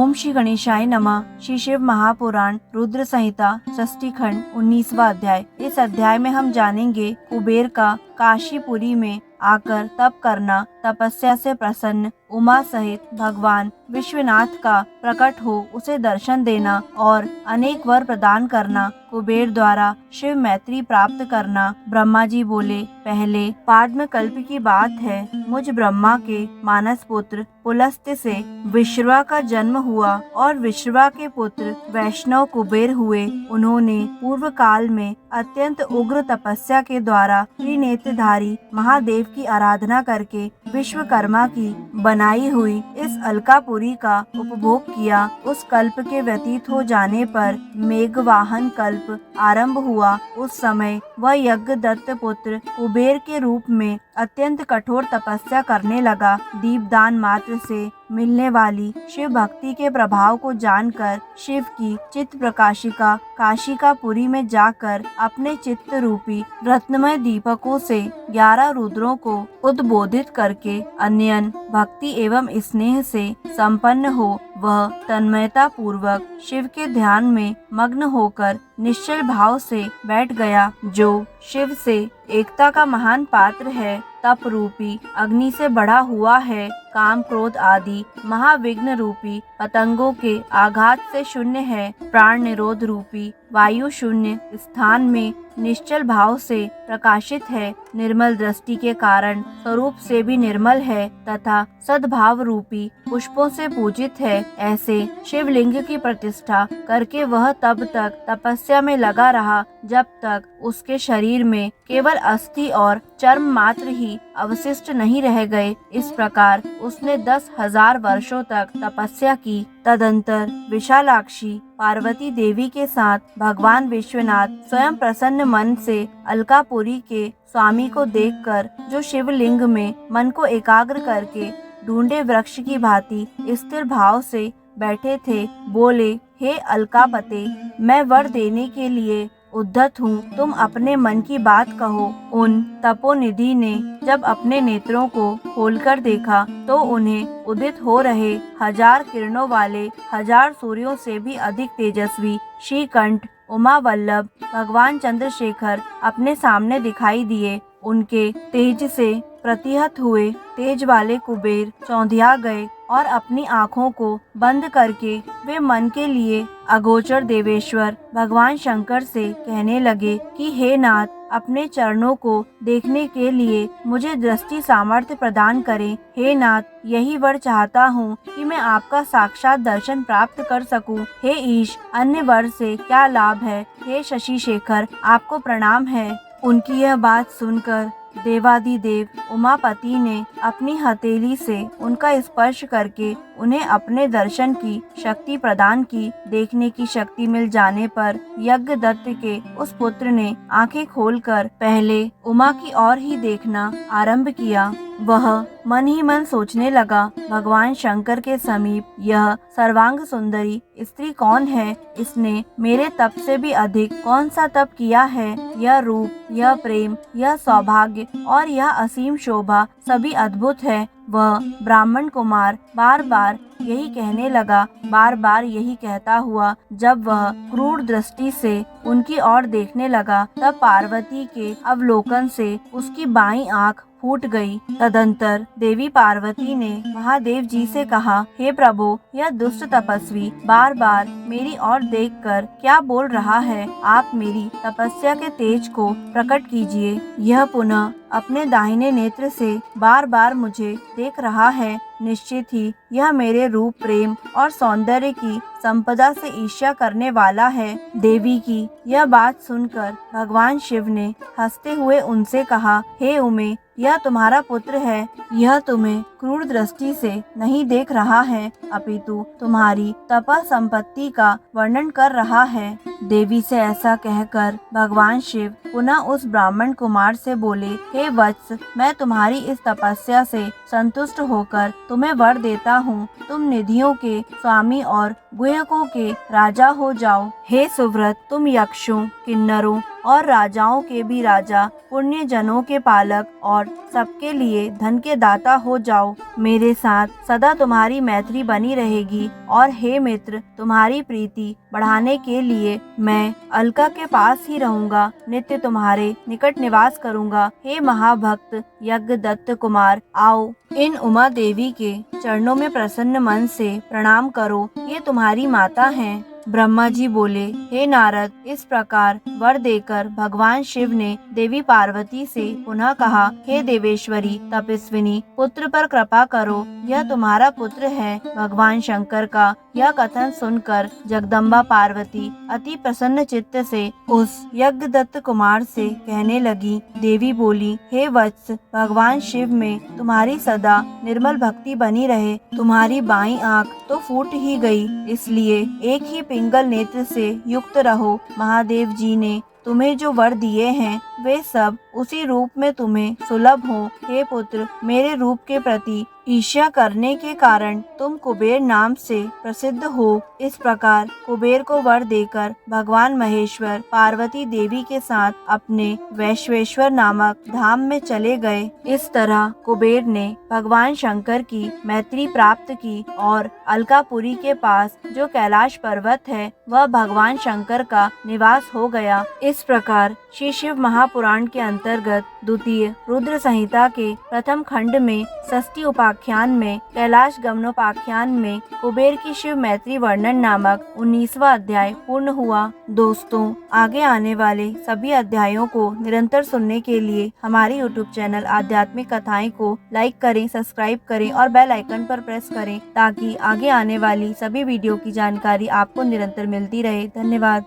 ओम श्री गणेशाय नमः। श्री शिव महापुराण रुद्र संहिता षष्ठी खंड 19वां अध्याय। इस अध्याय में हम जानेंगे कुबेर का काशीपुरी में आकर तप करना, तपस्या से प्रसन्न उमा सहित भगवान विश्वनाथ का प्रकट हो उसे दर्शन देना और अनेक वर प्रदान करना, कुबेर द्वारा शिव मैत्री प्राप्त करना। ब्रह्मा जी बोले, पहले पाद्म कल्प की बात है। मुझ ब्रह्मा के मानस पुत्र पुलस्त्य से विश्रवा का जन्म हुआ और विश्रवा के पुत्र वैष्णव कुबेर हुए। उन्होंने पूर्व काल में अत्यंत उग्र तपस्या के द्वारा त्रिनेत्रधारी महादेव की आराधना करके विश्वकर्मा की बनाई हुई इस अलकापुरी का उपभोग किया। उस कल्प के व्यतीत हो जाने पर मेघवाहन कल्प आरंभ हुआ। उस समय वह यज्ञ दत्त पुत्र कुबेर के रूप में अत्यंत कठोर तपस्या करने लगा। दीपदान मात्र से मिलने वाली शिव भक्ति के प्रभाव को जानकर शिव की चित्त प्रकाशिका काशिकापुरी में जाकर अपने चित्त रूपी रत्नमय दीपकों से 11 रुद्रों को उद्बोधित करके अन्यन भक्ति एवं स्नेह से संपन्न हो वह तन्मयता पूर्वक शिव के ध्यान में मग्न होकर निश्चल भाव से बैठ गया। जो शिव से एकता का महान पात्र है, तप रूपी अग्नि से बढ़ा हुआ है, काम क्रोध आदि महाविघ्न रूपी पतंगों के आघात से शून्य है, प्राण निरोध रूपी वायु शून्य स्थान में निश्चल भाव से प्रकाशित है, निर्मल दृष्टि के कारण स्वरूप से भी निर्मल है तथा सद्भाव रूपी पुष्पों से पूजित है। ऐसे शिवलिंग की प्रतिष्ठा करके वह तब तक तपस्या में लगा रहा जब तक उसके शरीर में केवल अस्थि और चर्म मात्र ही अवशिष्ट नहीं रह गए। इस प्रकार उसने 10,000 वर्षों तक तपस्या की। तदंतर विशालाक्षी पार्वती देवी के साथ भगवान विश्वनाथ स्वयं प्रसन्न मन से अलकापुरी के स्वामी को देखकर, जो शिवलिंग में मन को एकाग्र करके ढूंढे वृक्ष की भांति स्थिर भाव से बैठे थे, बोले, हे अलकापते, मैं वर देने के लिए उद्धत हूँ, तुम अपने मन की बात कहो। उन तपोनिधि ने जब अपने नेत्रों को खोलकर देखा तो उन्हें उदित हो रहे 1000 किरणों वाले 1000 सूर्यों से भी अधिक तेजस्वी श्रीकंठ उमा वल्लभ भगवान चंद्रशेखर अपने सामने दिखाई दिए। उनके तेज से प्रतिहत हुए तेज वाले कुबेर चौंधिया गए और अपनी आँखों को बंद करके वे मन के लिए अगोचर देवेश्वर भगवान शंकर से कहने लगे कि हे नाथ, अपने चरणों को देखने के लिए मुझे दृष्टि सामर्थ्य प्रदान करें। हे नाथ, यही वर चाहता हूँ कि मैं आपका साक्षात दर्शन प्राप्त कर सकूं। हे ईश, अन्य वर से क्या लाभ है। हे शशि शेखर, आपको प्रणाम है। उनकी यह बात सुनकर देवादिदेव उमापति ने अपनी हथेली से उनका स्पर्श करके उन्हें अपने दर्शन की शक्ति प्रदान की। देखने की शक्ति मिल जाने पर यज्ञ दत्त के उस पुत्र ने आंखें खोलकर पहले उमा की ओर ही देखना आरंभ किया। वह मन ही मन सोचने लगा, भगवान शंकर के समीप यह सर्वांग सुंदरी स्त्री कौन है? इसने मेरे तप से भी अधिक कौन सा तप किया है? यह रूप, यह प्रेम, यह सौभाग्य और यह असीम शोभा सभी अद्भुत है। वह ब्राह्मण कुमार बार बार यही कहने लगा। बार बार यही कहता हुआ जब वह क्रूर दृष्टि से उनकी ओर देखने लगा, तब पार्वती के अवलोकन से उसकी बाईं आंख फूट गई। तदंतर देवी पार्वती ने महादेव जी से कहा, हे प्रभु, यह दुष्ट तपस्वी बार बार मेरी ओर देखकर क्या बोल रहा है? आप मेरी तपस्या के तेज को प्रकट कीजिए। यह पुनः अपने दाहिने नेत्र से बार बार मुझे देख रहा है। निश्चित ही यह मेरे रूप, प्रेम और सौंदर्य की संपदा से ईर्ष्या करने वाला है। देवी की यह बात सुनकर भगवान शिव ने हंसते हुए उनसे कहा, हे उमे, यह तुम्हारा पुत्र है। यह तुम्हें क्रूर दृष्टि से नहीं देख रहा है, अपितु तुम्हारी तपः संपत्ति का वर्णन कर रहा है। देवी से ऐसा कहकर भगवान शिव पुनः उस ब्राह्मण कुमार से बोले, हे वत्स, मैं तुम्हारी इस तपस्या से संतुष्ट होकर तुम्हें वर देता हूँ। तुम निधियों के स्वामी और गुह्यकों के राजा हो जाओ। हे सुव्रत, तुम यक्षों, किन्नरों और राजाओं के भी राजा, पुण्य जनों के पालक और सबके लिए धन के दाता हो जाओ। आओ, मेरे साथ सदा तुम्हारी मैत्री बनी रहेगी। और हे मित्र, तुम्हारी प्रीति बढ़ाने के लिए मैं अलका के पास ही रहूंगा, नित्य तुम्हारे निकट निवास करूंगा। हे महाभक्त यज्ञदत्त कुमार, आओ, इन उमा देवी के चरणों में प्रसन्न मन से प्रणाम करो, ये तुम्हारी माता हैं। ब्रह्मा जी बोले, हे नारद, इस प्रकार वर देकर भगवान शिव ने देवी पार्वती से पुनः कहा, हे देवेश्वरी तपस्विनी, पुत्र पर कृपा करो, यह तुम्हारा पुत्र है। भगवान शंकर का यह कथन सुनकर जगदम्बा पार्वती अति प्रसन्न चित्त से उस यज्ञदत्त कुमार से कहने लगी। देवी बोली, हे वत्स, भगवान शिव में तुम्हारी सदा निर्मल भक्ति बनी रहे। तुम्हारी बाईं आंख तो फूट ही गई, इसलिए एक ही पिंगल नेत्र से युक्त रहो। महादेव जी ने तुम्हें जो वर दिए हैं वे सब उसी रूप में तुम्हें सुलभ हो। हे पुत्र, मेरे रूप के प्रति ईर्ष्या करने के कारण तुम कुबेर नाम से प्रसिद्ध हो। इस प्रकार कुबेर को वर देकर भगवान महेश्वर पार्वती देवी के साथ अपने वैश्वेश्वर नामक धाम में चले गए। इस तरह कुबेर ने भगवान शंकर की मैत्री प्राप्त की और अलकापुरी के पास जो कैलाश पर्वत है वह भगवान शंकर का निवास हो गया। इस प्रकार श्री शिव महापुराण के अंतर्गत द्वितीय रुद्र संहिता के प्रथम खंड में षष्ठी उपाख्यान में कैलाश गमनोपाख्यान में कुबेर की शिव मैत्री वर्णन नामक 19वां अध्याय पूर्ण हुआ। दोस्तों, आगे आने वाले सभी अध्यायों को निरंतर सुनने के लिए हमारे YouTube चैनल आध्यात्मिक कथाएं को लाइक करें, सब्सक्राइब करें और बेल आइकन पर प्रेस करें ताकि आगे आने वाली सभी वीडियो की जानकारी आपको निरंतर मिलती रहे। धन्यवाद।